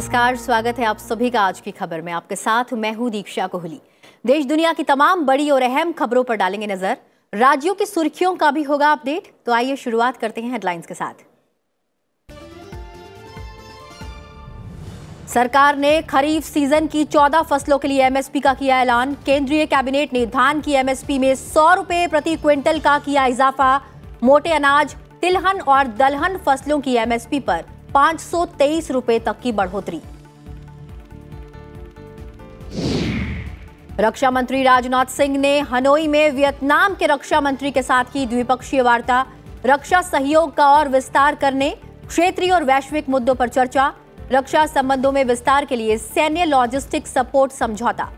नमस्कार, स्वागत है आप सभी का आज की खबर में। आपके साथ मैं हूं दीक्षा कोहली। देश दुनिया की तमाम बड़ी और अहम खबरों पर डालेंगे नजर। राज्यों की सुर्खियों का भी होगा अपडेट। तो आइए शुरुआत करते हैं हेडलाइंस के साथ। सरकार ने खरीफ सीजन की 14 फसलों के लिए एमएसपी का किया ऐलान। केंद्रीय कैबिनेट ने धान की एमएसपी में 100 रुपए प्रति क्विंटल का किया इजाफा। मोटे अनाज, तिलहन और दलहन फसलों की एमएसपी पर 523 रुपए तक की बढ़ोतरी। रक्षा मंत्री राजनाथ सिंह ने हनोई में वियतनाम के रक्षा मंत्री के साथ की द्विपक्षीय वार्ता। रक्षा सहयोग का और विस्तार करने, क्षेत्रीय और वैश्विक मुद्दों पर चर्चा। रक्षा संबंधों में विस्तार के लिए सैन्य लॉजिस्टिक सपोर्ट समझौता।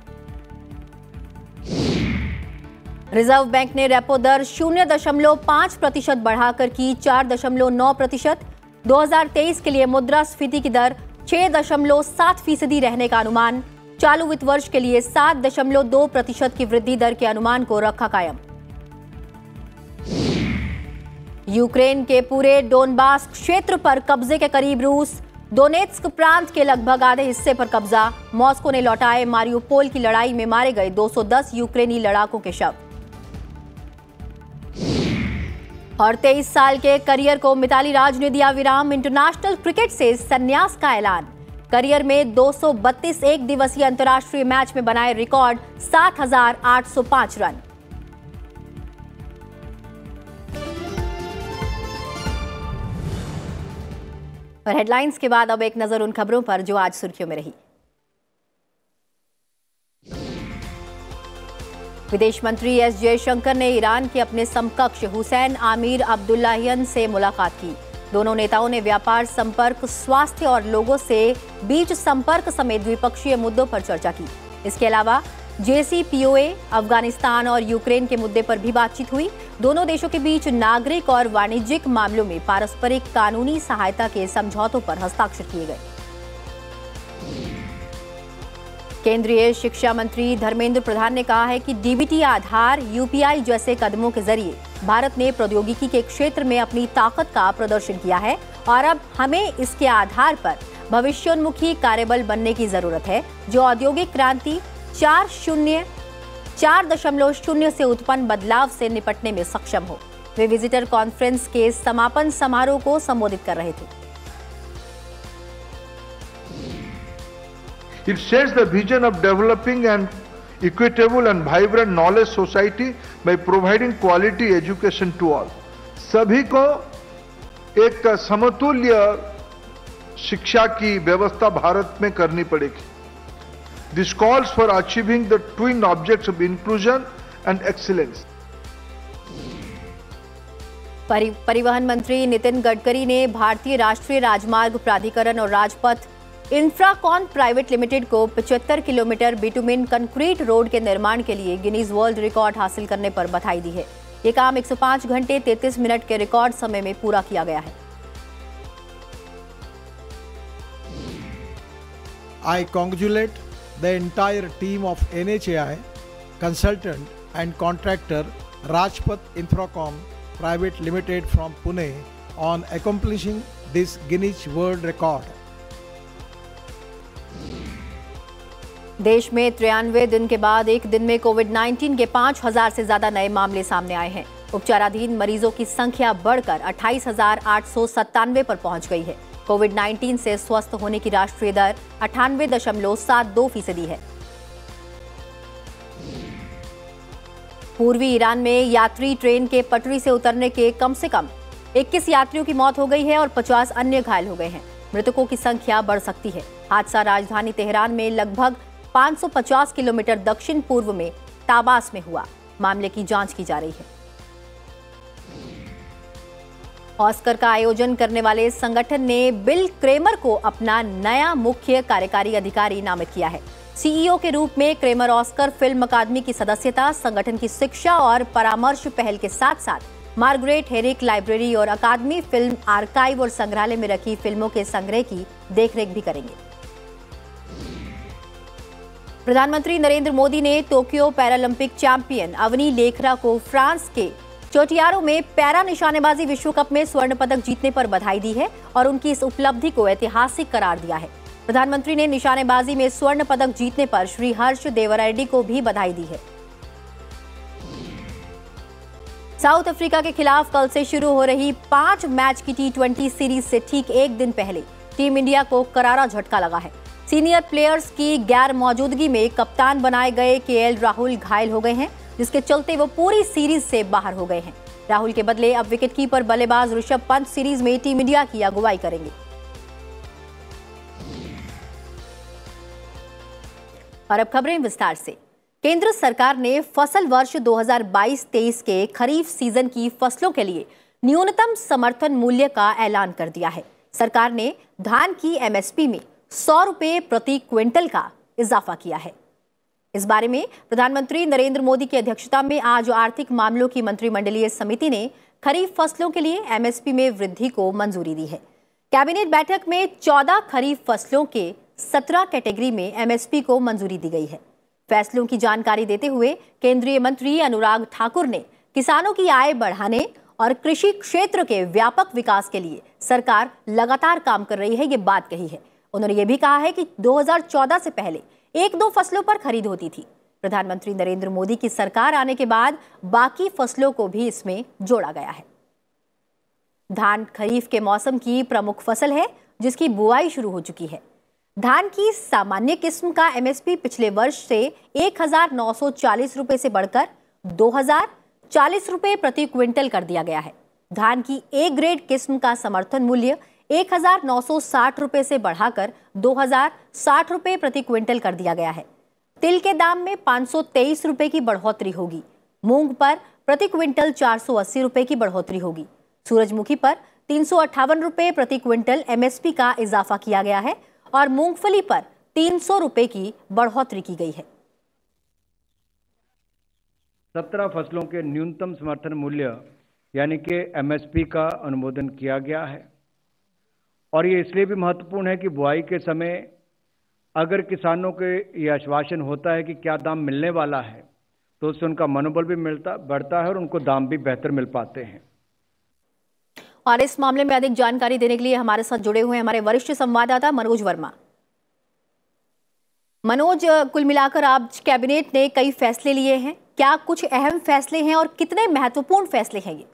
रिजर्व बैंक ने रेपो दर 0.5% बढ़ाकर की 4.9%। 2023 के लिए मुद्रास्फीति की दर 6.7% रहने का अनुमान। चालू वित्त वर्ष के लिए 7.2% की वृद्धि दर के अनुमान को रखा कायम। यूक्रेन के पूरे डोनबास क्षेत्र पर कब्जे के करीब रूस। डोनेत्स्क प्रांत के लगभग आधे हिस्से पर कब्जा। मॉस्को ने लौटाए मारियोपोल की लड़ाई में मारे गए 210 यूक्रेनी लड़ाकों के शव। और 23 साल के करियर को मिताली राज ने दिया विराम। इंटरनेशनल क्रिकेट से संन्यास का ऐलान। करियर में 232 एक दिवसीय अंतर्राष्ट्रीय मैच में बनाए रिकॉर्ड 7,805 रन। और हेडलाइंस के बाद अब एक नजर उन खबरों पर जो आज सुर्खियों में रही। विदेश मंत्री एस जयशंकर ने ईरान के अपने समकक्ष हुसैन आमिर अब्दुल्लाहियन से मुलाकात की। दोनों नेताओं ने व्यापार, संपर्क, स्वास्थ्य और लोगों से बीच संपर्क समेत द्विपक्षीय मुद्दों पर चर्चा की। इसके अलावा JCPOA, अफगानिस्तान और यूक्रेन के मुद्दे पर भी बातचीत हुई। दोनों देशों के बीच नागरिक और वाणिज्यिक मामलों में पारस्परिक कानूनी सहायता के समझौतों पर हस्ताक्षर किए गए। केंद्रीय शिक्षा मंत्री धर्मेंद्र प्रधान ने कहा है कि DBT आधार UPI जैसे कदमों के जरिए भारत ने प्रौद्योगिकी के क्षेत्र में अपनी ताकत का प्रदर्शन किया है और अब हमें इसके आधार पर भविष्योन्मुखी कार्यबल बनने की जरूरत है, जो औद्योगिक क्रांति 4.0 से उत्पन्न बदलाव से निपटने में सक्षम हो। वे विजिटर कॉन्फ्रेंस के समापन समारोह को संबोधित कर रहे थे। It sets the vision of developing an equitable and vibrant knowledge society by providing quality education to all. सभी को एक समतुल्य शिक्षा की व्यवस्था भारत में करनी पड़ेगी। This calls for achieving the twin objects of inclusion and excellence. परिवहन मंत्री नितिन गडकरी ने भारतीय राष्ट्रीय राजमार्ग प्राधिकरण और राजपथ इंफ्राकॉन प्राइवेट लिमिटेड को 75 किलोमीटर बिटुमिन कंक्रीट रोड के निर्माण के लिए गिनीज वर्ल्ड रिकॉर्ड हासिल करने पर बधाई दी है। ये काम 105 घंटे 33 मिनट के रिकॉर्ड समय में पूरा किया गया है। I congratulate the entire team of NHAI, consultant and contractor Rajpath Infracom Private Limited from Pune on accomplishing this Guinness World Record. देश में 93 दिन के बाद एक दिन में कोविड-19 के 5,000 से ज्यादा नए मामले सामने आए हैं। उपचाराधीन मरीजों की संख्या बढ़कर 28,897 पर पहुंच गई है। कोविड-19 से स्वस्थ होने की राष्ट्रीय दर 98.72% है। पूर्वी ईरान में यात्री ट्रेन के पटरी से उतरने के कम से कम 21 यात्रियों की मौत हो गई है और 50 अन्य घायल हो गए हैं। मृतकों की संख्या बढ़ सकती है। हादसा राजधानी तेहरान में लगभग 550 किलोमीटर दक्षिण पूर्व में ताबास में हुआ। मामले की जांच की जा रही है। ऑस्कर का आयोजन करने वाले संगठन ने बिल क्रेमर को अपना नया मुख्य कार्यकारी अधिकारी नामित किया है। CEO के रूप में क्रेमर ऑस्कर फिल्म अकादमी की सदस्यता, संगठन की शिक्षा और परामर्श पहल के साथ साथ मार्गरेट हेरिक लाइब्रेरी और अकादमी फिल्म आर्काइव और संग्रहालय में रखी फिल्मों के संग्रह की देखरेख भी करेंगे। प्रधानमंत्री नरेंद्र मोदी ने Tokyo Paralympic champion Avani Lekhara को फ्रांस के चोटियारो में पैरा निशानेबाजी विश्व कप में स्वर्ण पदक जीतने पर बधाई दी है और उनकी इस उपलब्धि को ऐतिहासिक करार दिया है। प्रधानमंत्री ने निशानेबाजी में स्वर्ण पदक जीतने पर श्री हर्ष देवरेड्डी को भी बधाई दी है। साउथ अफ्रीका के खिलाफ कल से शुरू हो रही 5 मैच की T20 सीरीज से ठीक एक दिन पहले टीम इंडिया को करारा झटका लगा है। सीनियर प्लेयर्स की गैर मौजूदगी में कप्तान बनाए गए KL राहुल घायल हो गए हैं, जिसके चलते वो पूरी सीरीज से बाहर हो गए हैं। राहुल के बदले अब विकेटकीपर बल्लेबाज ऋषभ पंत सीरीज में टीम इंडिया की अगुवाई करेंगे। और अब खबरें विस्तार से। केंद्र सरकार ने फसल वर्ष 2022-23 के खरीफ सीजन की फसलों के लिए न्यूनतम समर्थन मूल्य का ऐलान कर दिया है। सरकार ने धान की MSP में 100 रुपये प्रति क्विंटल का इजाफा किया है। इस बारे में प्रधानमंत्री नरेंद्र मोदी की अध्यक्षता में आज आर्थिक मामलों की मंत्रिमंडलीय समिति ने खरीफ फसलों के लिए MSP में वृद्धि को मंजूरी दी है। कैबिनेट बैठक में 14 खरीफ फसलों के 17 कैटेगरी में MSP को मंजूरी दी गई है। फैसलों की जानकारी देते हुए केंद्रीय मंत्री अनुराग ठाकुर ने किसानों की आय बढ़ाने और कृषि क्षेत्र के व्यापक विकास के लिए सरकार लगातार काम कर रही है, ये बात कही है। उन्होंने ये भी कहा है कि 2014 से पहले 1-2 फसलों पर खरीद होती थी। प्रधानमंत्री नरेंद्र मोदी की सरकार आने के बाद बाकी फसलों को भी इसमें जोड़ा गया है। धान खरीफ के मौसम की प्रमुख फसल है, जिसकी बुआई शुरू हो चुकी है। धान की सामान्य किस्म का MSP पिछले वर्ष से 1940 रुपए से बढ़कर 2040 रुपए प्रति क्विंटल कर दिया गया है। धान की A ग्रेड किस्म का समर्थन मूल्य 1960 रुपए से बढ़ाकर 2060 रुपए प्रति क्विंटल कर दिया गया है। तिल के दाम में 523 रुपए की बढ़ोतरी होगी। मूंग पर प्रति क्विंटल 480 रुपए की बढ़ोतरी होगी। सूरजमुखी पर 358 रुपए प्रति क्विंटल MSP का इजाफा किया गया है और मूंगफली पर 300 रुपए की बढ़ोतरी की गई है। 17 फसलों के न्यूनतम समर्थन मूल्य यानी कि MSP का अनुमोदन किया गया है और ये इसलिए भी महत्वपूर्ण है कि बुआई के समय अगर किसानों के ये आश्वासन होता है कि क्या दाम मिलने वाला है तो उससे उनका मनोबल भी बढ़ता है और उनको दाम भी बेहतर मिल पाते हैं। और इस मामले में अधिक जानकारी देने के लिए हमारे साथ जुड़े हुए हमारे वरिष्ठ संवाददाता मनोज वर्मा। मनोज, कुल मिलाकर आज कैबिनेट ने कई फैसले लिए हैं, क्या कुछ अहम फैसले हैं और कितने महत्वपूर्ण फैसले हैं ये?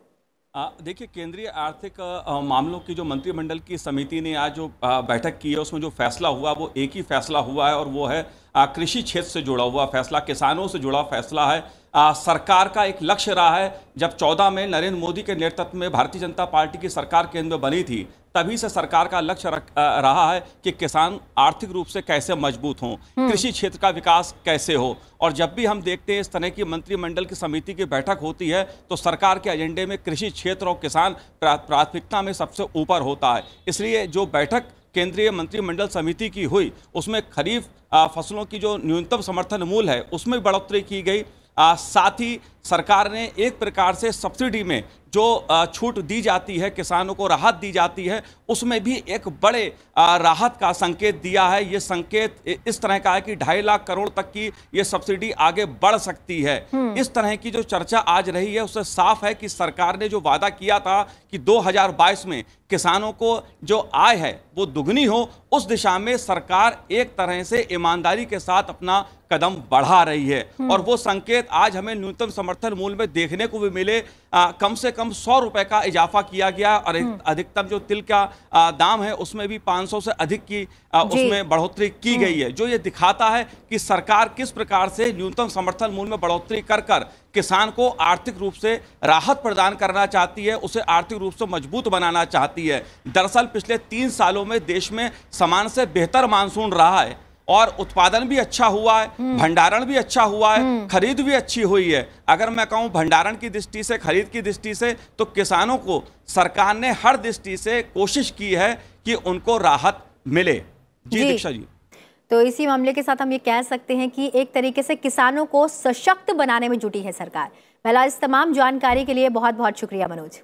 देखिए, केंद्रीय आर्थिक मामलों की जो मंत्रिमंडल की समिति ने आज जो बैठक की है उसमें जो फैसला हुआ वो एक ही फैसला हुआ है और वो है कृषि क्षेत्र से जुड़ा हुआ फैसला, किसानों से जुड़ा फैसला है। सरकार का एक लक्ष्य रहा है, जब 14 में नरेंद्र मोदी के नेतृत्व में भारतीय जनता पार्टी की सरकार केंद्र में बनी थी तभी से सरकार का लक्ष्य रहा है कि किसान आर्थिक रूप से कैसे मजबूत हों, कृषि क्षेत्र का विकास कैसे हो। और जब भी हम देखते हैं इस तरह की मंत्रिमंडल की समिति की बैठक होती है तो सरकार के एजेंडे में कृषि क्षेत्र और किसान प्राथमिकता में सबसे ऊपर होता है। इसलिए जो बैठक केंद्रीय मंत्रिमंडल समिति की हुई उसमें खरीफ फसलों की जो न्यूनतम समर्थन मूल्य है उसमें बढ़ोतरी की गई। साथ ही सरकार ने एक प्रकार से सब्सिडी में जो छूट दी जाती है, किसानों को राहत दी जाती है, उसमें भी एक बड़े राहत का संकेत दिया है। ये संकेत इस तरह का है कि 2.5 लाख करोड़ तक की ये सब्सिडी आगे बढ़ सकती है। इस तरह की जो चर्चा आज रही है उससे साफ है कि सरकार ने जो वादा किया था कि 2022 में किसानों को जो आय है वो दुगनी हो, उस दिशा में सरकार एक तरह से ईमानदारी के साथ अपना कदम बढ़ा रही है। और वो संकेत आज हमें न्यूनतम समर्थन मूल्य में देखने को भी मिले। कम से कम 100 रुपए का इजाफा किया गया और अधिकतम जो तिल का दाम है उसमें भी 500 से अधिक की उसमें बढ़ोतरी की गई है, जो ये दिखाता है कि सरकार किस प्रकार से न्यूनतम समर्थन मूल्य में बढ़ोतरी कर किसान को आर्थिक रूप से राहत प्रदान करना चाहती है, उसे आर्थिक रूप से मजबूत बनाना चाहती है। दरअसल पिछले 3 सालों में देश में सामान्य से बेहतर मानसून रहा है और उत्पादन भी अच्छा हुआ है, भंडारण भी अच्छा हुआ है, खरीद भी अच्छी हुई है। अगर मैं कहूं भंडारण की दृष्टि से, खरीद की दृष्टि से, तो किसानों को सरकार ने हर दृष्टि से कोशिश की है कि उनको राहत मिले। जी दीक्षा जी। तो इसी मामले के साथ हम ये कह सकते हैं कि एक तरीके से किसानों को सशक्त बनाने में जुटी है सरकार। पहला, इस तमाम जानकारी के लिए बहुत बहुत शुक्रिया मनोज।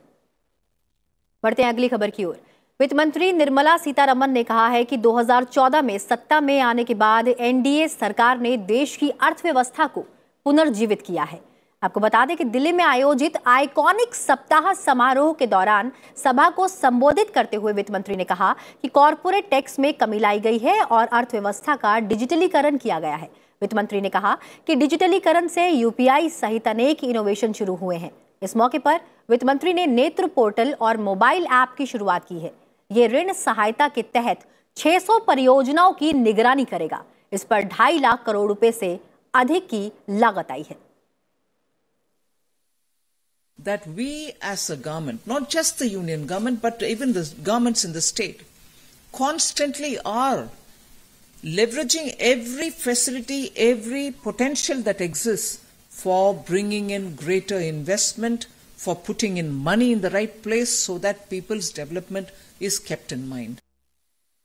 बढ़ते हैं अगली खबर की ओर। वित्त मंत्री निर्मला सीतारमण ने कहा है कि 2014 में सत्ता में आने के बाद एनडीए सरकार ने देश की अर्थव्यवस्था को पुनर्जीवित किया है। आपको बता दें कि दिल्ली में आयोजित आइकॉनिक सप्ताह समारोह के दौरान सभा को संबोधित करते हुए वित्त मंत्री ने कहा कि कॉर्पोरेट टैक्स में कमी लाई गई है और अर्थव्यवस्था का डिजिटलीकरण किया गया है। वित्त मंत्री ने कहा कि डिजिटलीकरण से यूपीआई सहित अनेक इनोवेशन शुरू हुए हैं। इस मौके पर वित्त मंत्री ने नेत्र पोर्टल और मोबाइल ऐप की शुरुआत की है। ये ऋण सहायता के तहत 600 परियोजनाओं की निगरानी करेगा। इस पर 2.5 लाख करोड़ रुपए से अधिक की लागत आई है। That we as a government, not just the union government, but even the governments in the state, constantly are leveraging every facility, every potential that exists for bringing in greater investment, for putting in money in the right place so that people's development is kept in mind.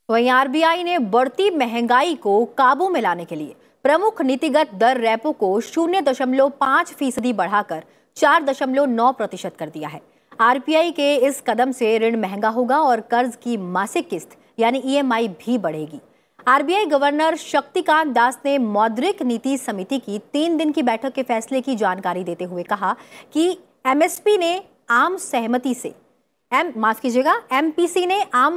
वहीं RBI ने बढ़ती महंगाई को काबू में लाने के लिए प्रमुख नीतिगत दर रेपो को 0.5% बढ़ाकर 4.9% कर दिया है। आरबीआई के इस कदम से ऋण महंगा होगा और कर्ज की मासिक किस्त यानी ईएमआई भी बढ़ेगी। आरबीआई गवर्नर शक्तिकांत दास ने मौद्रिक नीति समिति की 3 दिन की बैठक के फैसले की जानकारी देते हुए कहा कि एमपीसी ने आम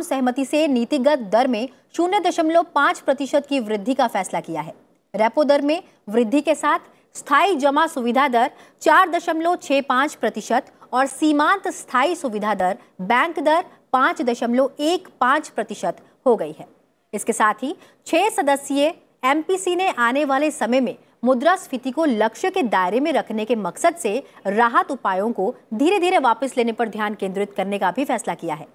सहमति से नीतिगत दर में 0.5% की वृद्धि का फैसला किया है। रेपो दर में वृद्धि के साथ स्थायी जमा सुविधा दर 4.65% और सीमांत स्थायी सुविधा दर बैंक दर 5.15% हो गई है। इसके साथ ही 6 सदस्यीय एमपीसी ने आने वाले समय में मुद्रास्फीति को लक्ष्य के दायरे में रखने के मकसद से राहत उपायों को धीरे धीरे वापस लेने पर ध्यान केंद्रित करने का भी फैसला किया है।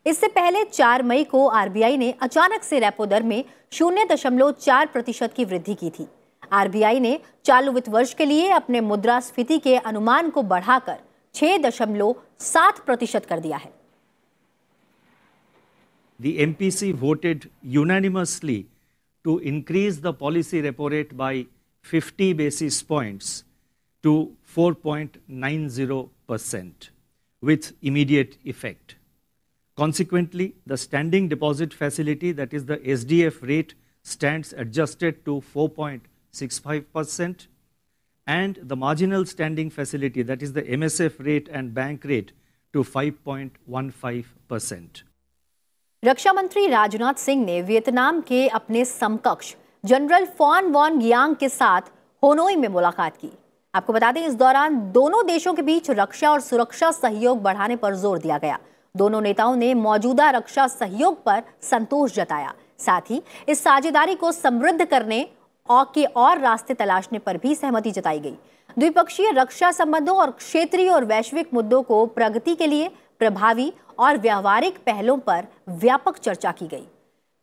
इससे पहले 4 मई को आरबीआई ने अचानक से रेपो दर में 0.4% की वृद्धि की थी। आरबीआई ने चालू वित्त वर्ष के लिए अपने मुद्रास्फीति के अनुमान को बढ़ाकर 6.7% कर दिया है। The MPC voted unanimously to increase the policy repo rate by 50 basis points to 4.90% with immediate effect. Consequently, the standing deposit facility, that is the SDF rate, stands adjusted to 4.65%, and the marginal standing facility, that is the MSF rate and bank rate, to 5.15%. रक्षा मंत्री राजनाथ सिंह ने Vietnam के अपने समकक्ष general fawn von Giang के साथ होनोई में मुलाकात की। आपको बता दें, इस दौरान दोनों देशों के बीच रक्षा और सुरक्षा सहयोग बढ़ाने पर जोर दिया गया। दोनों नेताओं ने मौजूदा रक्षा सहयोग पर संतोष जताया। साथ ही इस साझेदारी को समृद्ध करने और रास्ते तलाशने पर भी सहमति जताई गई। द्विपक्षीय रक्षा संबंधों और क्षेत्रीय और वैश्विक मुद्दों को प्रगति के लिए प्रभावी और व्यावहारिक पहलों पर व्यापक चर्चा की गई।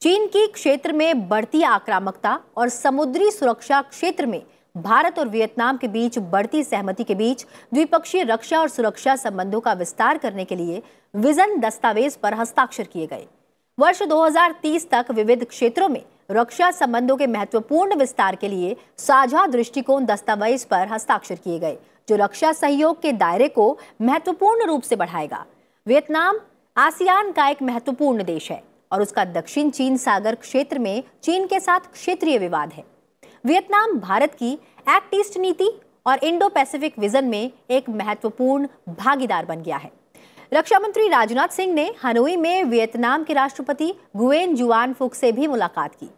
चीन की क्षेत्र में बढ़ती आक्रामकता और समुद्री सुरक्षा क्षेत्र में भारत और वियतनाम के बीच बढ़ती सहमति के बीच द्विपक्षीय रक्षा और सुरक्षा संबंधों का विस्तार करने के लिए विजन दस्तावेज पर हस्ताक्षर किए गए। वर्ष 2030 तक विविध क्षेत्रों में रक्षा संबंधों के महत्वपूर्ण विस्तार के लिए साझा दृष्टिकोण दस्तावेज पर हस्ताक्षर किए गए, जो रक्षा सहयोग के दायरे को महत्वपूर्ण रूप से बढ़ाएगा। वियतनाम आसियान का एक महत्वपूर्ण देश है और उसका दक्षिण चीन सागर क्षेत्र में चीन के साथ क्षेत्रीय विवाद है। वियतनाम भारत की एक्ट ईस्ट नीति और इंडो पैसिफिक विजन में एक महत्वपूर्ण भागीदार बन गया है। रक्षा मंत्री राजनाथ सिंह ने हनोई में वियतनाम के राष्ट्रपति गुएन जुआन फुक से भी मुलाकात की।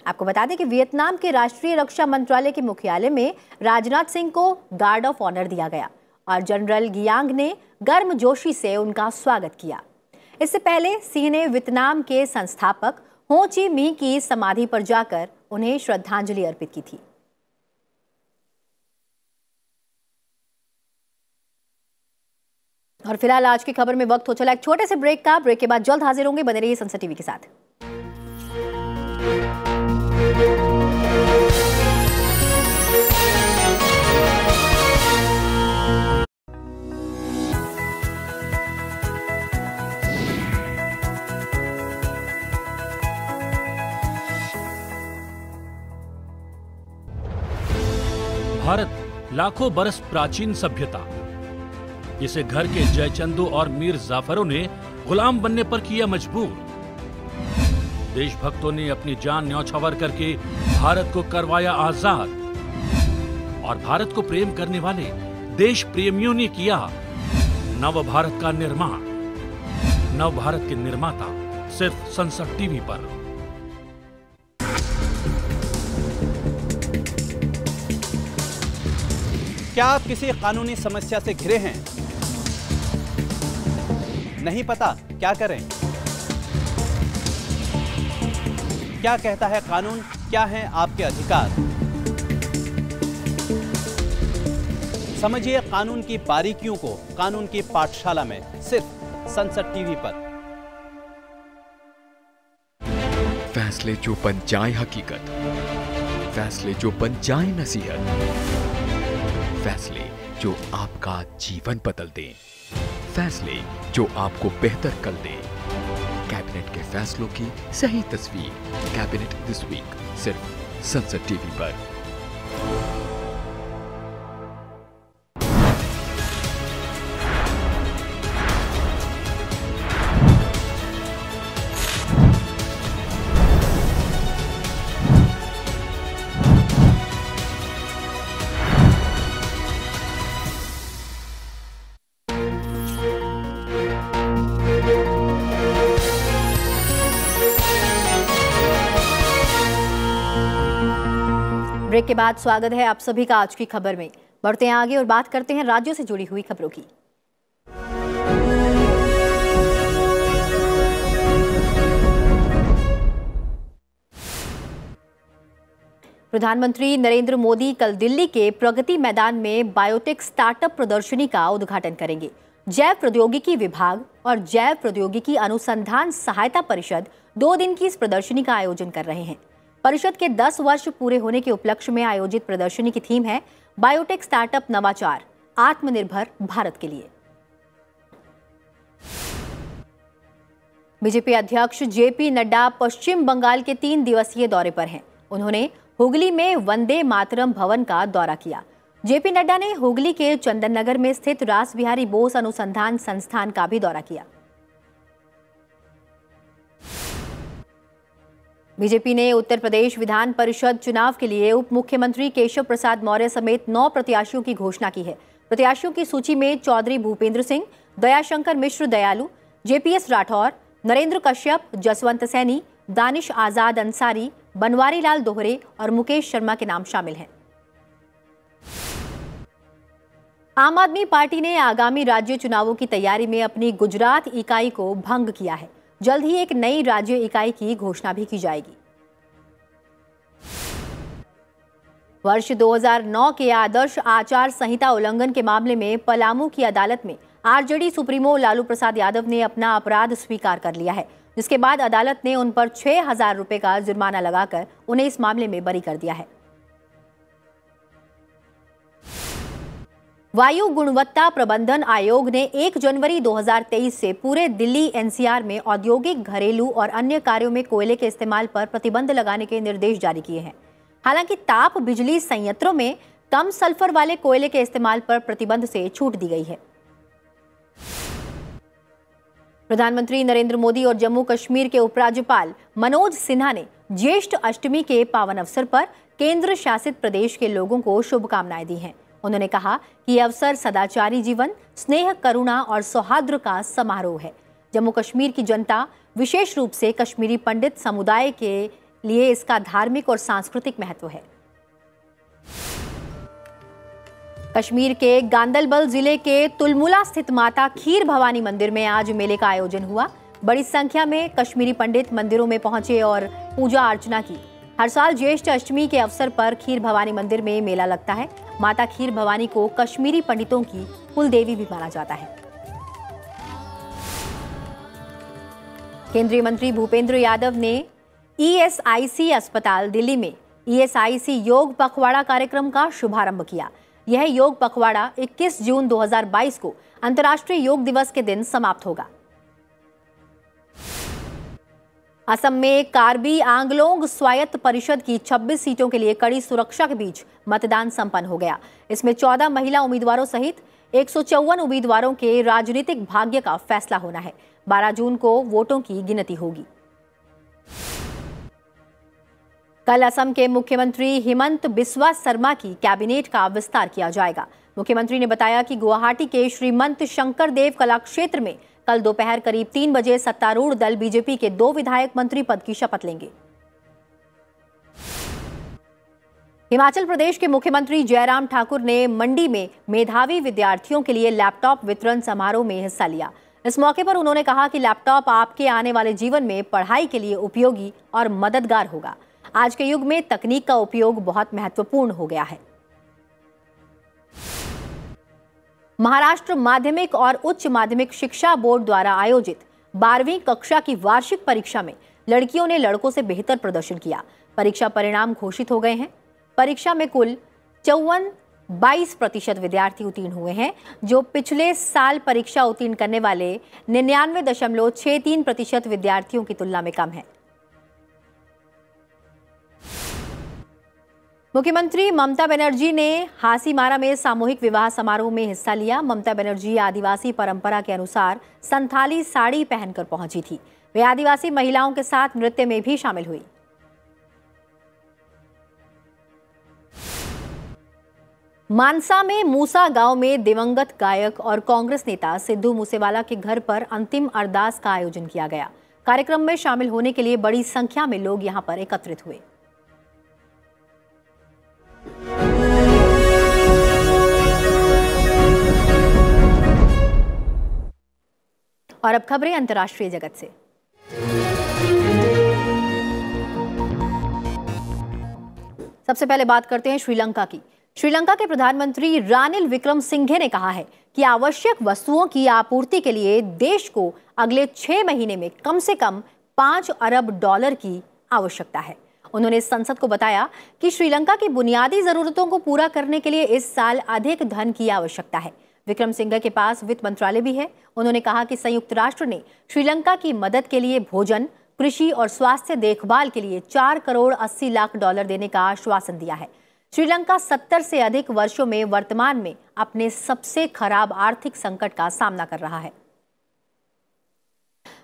आपको बता दें कि वियतनाम के राष्ट्रीय रक्षा मंत्रालय के मुख्यालय में राजनाथ सिंह को गार्ड ऑफ ऑनर दिया गया और जनरल गियांग ने गर्मजोशी से उनका स्वागत किया। इससे पहले सिंह ने वियतनाम के संस्थापक हो ची मिन्ह की समाधि पर जाकर उन्हें श्रद्धांजलि अर्पित की थी। और फिलहाल आज की खबर में वक्त हो चला एक छोटे से ब्रेक का। ब्रेक के बाद जल्द हाजिर होंगे, बने रहिए संसद टीवी के साथ। भारत लाखों बरस प्राचीन सभ्यता, जिसे घर के जयचंदू और मीर जाफरों ने गुलाम बनने पर किया मजबूर। देशभक्तों ने अपनी जान न्यौछावर करके भारत को करवाया आजाद और भारत को प्रेम करने वाले देश प्रेमियों ने किया नव भारत का निर्माण। नव भारत के निर्माता सिर्फ संसद टीवी पर। क्या आप किसी कानूनी समस्या से घिरे हैं? नहीं पता क्या करें? क्या कहता है कानून? क्या हैं आपके अधिकार? समझिए कानून की बारीकियों को कानून की पाठशाला में, सिर्फ संसद टीवी पर। फैसले जो बन जाए हकीकत, फैसले जो बन जाए नसीहत, फैसले जो आपका जीवन बदल दें, फैसले जो आपको बेहतर कल दें। कैबिनेट के फैसलों की सही तस्वीर। कैबिनेट दिस वीक, सिर्फ संसद टीवी पर। ब्रेक के बाद स्वागत है आप सभी का आज की खबर में। बढ़ते हैं आगे और बात करते हैं राज्यों से जुड़ी हुई खबरों की। प्रधानमंत्री नरेंद्र मोदी कल दिल्ली के प्रगति मैदान में बायोटेक स्टार्टअप प्रदर्शनी का उद्घाटन करेंगे। जैव प्रौद्योगिकी विभाग और जैव प्रौद्योगिकी अनुसंधान सहायता परिषद 2 दिन की इस प्रदर्शनी का आयोजन कर रहे हैं। परिषद के 10 वर्ष पूरे होने के उपलक्ष्य में आयोजित प्रदर्शनी की थीम है बायोटेक स्टार्टअप नवाचार, आत्मनिर्भर भारत के लिए। बीजेपी अध्यक्ष जेपी नड्डा पश्चिम बंगाल के 3 दिवसीय दौरे पर हैं। उन्होंने हुगली में वंदे मातरम भवन का दौरा किया। जेपी नड्डा ने हुगली के चंदन नगर में स्थित रास बिहारी बोस अनुसंधान संस्थान का भी दौरा किया। बीजेपी ने उत्तर प्रदेश विधान परिषद चुनाव के लिए उप मुख्यमंत्री केशव प्रसाद मौर्य समेत 9 प्रत्याशियों की घोषणा की है। प्रत्याशियों की सूची में चौधरी भूपेंद्र सिंह, दयाशंकर मिश्र दयालु, जेपीएस राठौर, नरेंद्र कश्यप, जसवंत सैनी, दानिश आजाद अंसारी, बनवारी लाल दोहरे और मुकेश शर्मा के नाम शामिल हैं। आम आदमी पार्टी ने आगामी राज्य चुनावों की तैयारी में अपनी गुजरात इकाई को भंग किया है। जल्द ही एक नई राज्य इकाई की घोषणा भी की जाएगी। वर्ष 2009 के आदर्श आचार संहिता उल्लंघन के मामले में पलामू की अदालत में आरजेडी सुप्रीमो लालू प्रसाद यादव ने अपना अपराध स्वीकार कर लिया है, जिसके बाद अदालत ने उन पर 6,000 रुपए का जुर्माना लगाकर उन्हें इस मामले में बरी कर दिया है। वायु गुणवत्ता प्रबंधन आयोग ने 1 जनवरी 2023 से पूरे दिल्ली एनसीआर में औद्योगिक, घरेलू और अन्य कार्यों में कोयले के इस्तेमाल पर प्रतिबंध लगाने के निर्देश जारी किए हैं। हालांकि ताप बिजली संयंत्रों में कम सल्फर वाले कोयले के इस्तेमाल पर प्रतिबंध से छूट दी गई है। प्रधानमंत्री नरेंद्र मोदी और जम्मू कश्मीर के उपराज्यपाल मनोज सिन्हा ने ज्येष्ठ अष्टमी के पावन अवसर पर केंद्र शासित प्रदेश के लोगों को शुभकामनाएं दी हैं। उन्होंने कहा कि यह अवसर सदाचारी जीवन, स्नेह, करुणा और सौहार्द का समारोह है। जम्मू कश्मीर की जनता, विशेष रूप से कश्मीरी पंडित समुदाय के लिए इसका धार्मिक और सांस्कृतिक महत्व है। कश्मीर के गांदरबल जिले के तुलमुला स्थित माता खीर भवानी मंदिर में आज मेले का आयोजन हुआ। बड़ी संख्या में कश्मीरी पंडित मंदिरों में पहुंचे और पूजा अर्चना की। हर साल ज्येष्ठ अष्टमी के अवसर पर खीर भवानी मंदिर में मेला लगता है। माता खीर भवानी को कश्मीरी पंडितों की कुलदेवी भी माना जाता है। केंद्रीय मंत्री भूपेंद्र यादव ने ईएसआईसी अस्पताल दिल्ली में ईएसआईसी योग पखवाड़ा कार्यक्रम का शुभारंभ किया। यह योग पखवाड़ा 21 जून 2022 को अंतर्राष्ट्रीय योग दिवस के दिन समाप्त होगा। असम में कार्बी आंगलोंग स्वायत्त परिषद की 26 सीटों के लिए कड़ी सुरक्षा के बीच मतदान संपन्न हो गया। इसमें 14 महिला उम्मीदवारों सहित 154 उम्मीदवारों के राजनीतिक भाग्य का फैसला होना है। 12 जून को वोटों की गिनती होगी। कल असम के मुख्यमंत्री हिमंत बिस्वा शर्मा की कैबिनेट का विस्तार किया जाएगा। मुख्यमंत्री ने बताया कि गुवाहाटी के श्रीमंत शंकरदेव कला क्षेत्र में कल दोपहर करीब 3 बजे सत्तारूढ़ दल बीजेपी के 2 विधायक मंत्री पद की शपथ लेंगे। हिमाचल प्रदेश के मुख्यमंत्री जयराम ठाकुर ने मंडी में मेधावी विद्यार्थियों के लिए लैपटॉप वितरण समारोह में हिस्सा लिया। इस मौके पर उन्होंने कहा कि लैपटॉप आपके आने वाले जीवन में पढ़ाई के लिए उपयोगी और मददगार होगा। आज के युग में तकनीक का उपयोग बहुत महत्वपूर्ण हो गया है। महाराष्ट्र माध्यमिक और उच्च माध्यमिक शिक्षा बोर्ड द्वारा आयोजित 12वीं कक्षा की वार्षिक परीक्षा में लड़कियों ने लड़कों से बेहतर प्रदर्शन किया। परीक्षा परिणाम घोषित हो गए हैं। परीक्षा में कुल 52% विद्यार्थी उत्तीर्ण हुए हैं, जो पिछले साल परीक्षा उत्तीर्ण करने वाले 99.63% विद्यार्थियों की तुलना में कम है। मुख्यमंत्री ममता बनर्जी ने हासीमारा में सामूहिक विवाह समारोह में हिस्सा लिया। ममता बनर्जी आदिवासी परंपरा के अनुसार संथाली साड़ी पहनकर पहुंची थी। वे आदिवासी महिलाओं के साथ नृत्य में भी शामिल हुई। मानसा में मूसा गांव में दिवंगत गायक और कांग्रेस नेता सिद्धू मूसेवाला के घर पर अंतिम अरदास का आयोजन किया गया। कार्यक्रम में शामिल होने के लिए बड़ी संख्या में लोग यहां पर एकत्रित हुए। और अब खबरें अंतर्राष्ट्रीय जगत से। सबसे पहले बात करते हैं श्रीलंका की। श्रीलंका के प्रधानमंत्री रानिल विक्रमसिंघे ने कहा है कि आवश्यक वस्तुओं की आपूर्ति के लिए देश को अगले 6 महीने में कम से कम $5 अरब की आवश्यकता है। उन्होंने संसद को बताया कि श्रीलंका की बुनियादी जरूरतों को पूरा करने के लिए इस साल अधिक धन की आवश्यकता है। विक्रमसिंघे के पास वित्त मंत्रालय भी है। उन्होंने कहा कि संयुक्त राष्ट्र ने श्रीलंका की मदद के लिए भोजन, कृषि और स्वास्थ्य देखभाल के लिए $4 करोड़ 80 लाख देने का आश्वासन दिया है। श्रीलंका 70 से अधिक वर्षों में वर्तमान में अपने सबसे खराब आर्थिक संकट का सामना कर रहा है।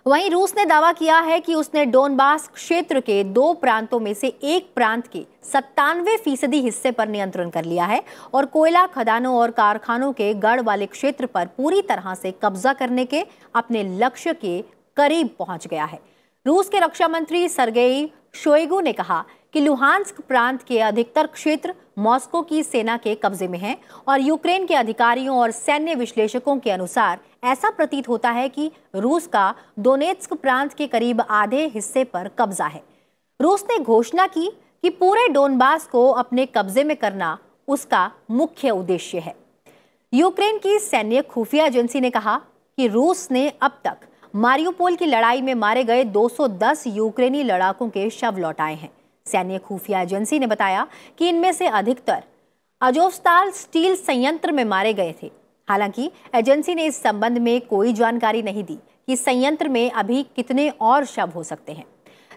वहीं रूस ने दावा किया है कि उसने डोनबास क्षेत्र के 2 प्रांतों में से एक प्रांत के 97% हिस्से पर नियंत्रण कर लिया है और कोयला खदानों और कारखानों के गढ़ वाले क्षेत्र पर पूरी तरह से कब्जा करने के अपने लक्ष्य के करीब पहुंच गया है। रूस के रक्षा मंत्री सर्गेई शोइगु ने कहा कि लुहांस्क प्रांत के अधिकतर क्षेत्र मॉस्को की सेना के कब्जे में हैं और यूक्रेन के अधिकारियों और सैन्य विश्लेषकों के अनुसार ऐसा प्रतीत होता है कि रूस का दोनेत्स्क प्रांत के करीब आधे हिस्से पर कब्जा है। रूस ने घोषणा की कि पूरे डोनबास को अपने कब्जे में करना उसका मुख्य उद्देश्य है। यूक्रेन की सैन्य खुफिया एजेंसी ने कहा कि रूस ने अब तक मारियुपोल की लड़ाई में मारे गए 210 यूक्रेनी लड़ाकों के शव लौटाए हैं। सैन्य खुफिया एजेंसी ने बताया कि इनमें से अधिकतर अजोवस्ताल स्टील संयंत्र में मारे गए थे। हालांकि एजेंसी ने इस संबंध में कोई जानकारी नहीं दी कि संयंत्र में अभी कितने और शव हो सकते हैं।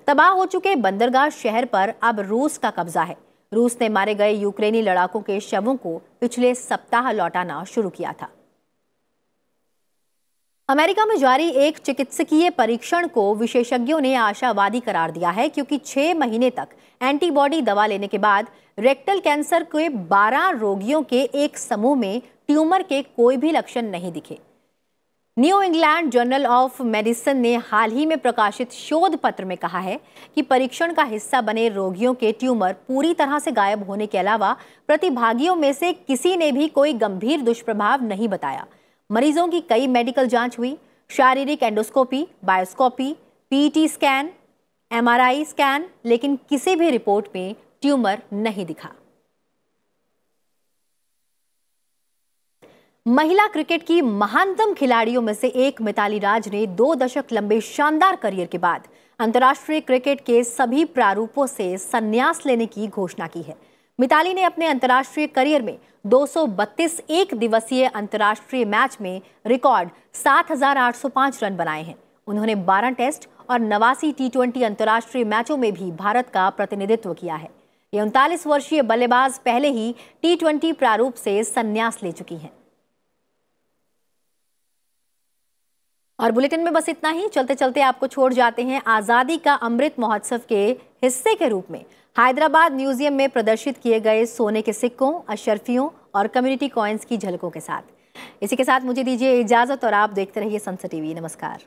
तबाह हो चुके बंदरगाह शहर पर अब रूस का कब्जा है। रूस ने मारे गए यूक्रेनी लड़ाकों के शवों को पिछले सप्ताह लौटाना शुरू किया था। अमेरिका में जारी एक चिकित्सकीय परीक्षण को विशेषज्ञों ने आशावादी करार दिया है, क्योंकि 6 महीने तक एंटीबॉडी दवा लेने के बाद रेक्टल कैंसर के 12 रोगियों के एक समूह में ट्यूमर के कोई भी लक्षण नहीं दिखे। New England journal of medicine ने हाल ही में प्रकाशित शोध पत्र में कहा है कि परीक्षण का हिस्सा बने रोगियों के ट्यूमर पूरी तरह से गायब होने के अलावा प्रतिभागियों में से किसी ने भी कोई गंभीर दुष्प्रभाव नहीं बताया। मरीजों की कई मेडिकल जांच हुई, शारीरिक endoscopy, bioscopy, PET scan, MRI scan, लेकिन किसी भी रिपोर्ट में ट्यूमर नहीं दिखा। महिला क्रिकेट की महानतम खिलाड़ियों में से एक मिताली राज ने 2 दशक लंबे शानदार करियर के बाद अंतर्राष्ट्रीय क्रिकेट के सभी प्रारूपों से संन्यास लेने की घोषणा की है। मिताली ने अपने अंतर्राष्ट्रीय करियर में 232 एक दिवसीय अंतर्राष्ट्रीय मैच में रिकॉर्ड 7,805 रन बनाए हैं। उन्होंने 12 टेस्ट और 89 T20 अंतर्राष्ट्रीय मैचों में भी भारत का प्रतिनिधित्व किया है। ये 39 वर्षीय बल्लेबाज पहले ही T20 प्रारूप से संन्यास ले चुकी हैं। और बुलेटिन में बस इतना ही। चलते चलते आपको छोड़ जाते हैं आजादी का अमृत महोत्सव के हिस्से के रूप में हैदराबाद म्यूजियम में प्रदर्शित किए गए सोने के सिक्कों, अशरफियों और कम्युनिटी कॉइन्स की झलकों के साथ। इसी के साथ मुझे दीजिए इजाजत और आप देखते रहिए संसद टीवी। नमस्कार।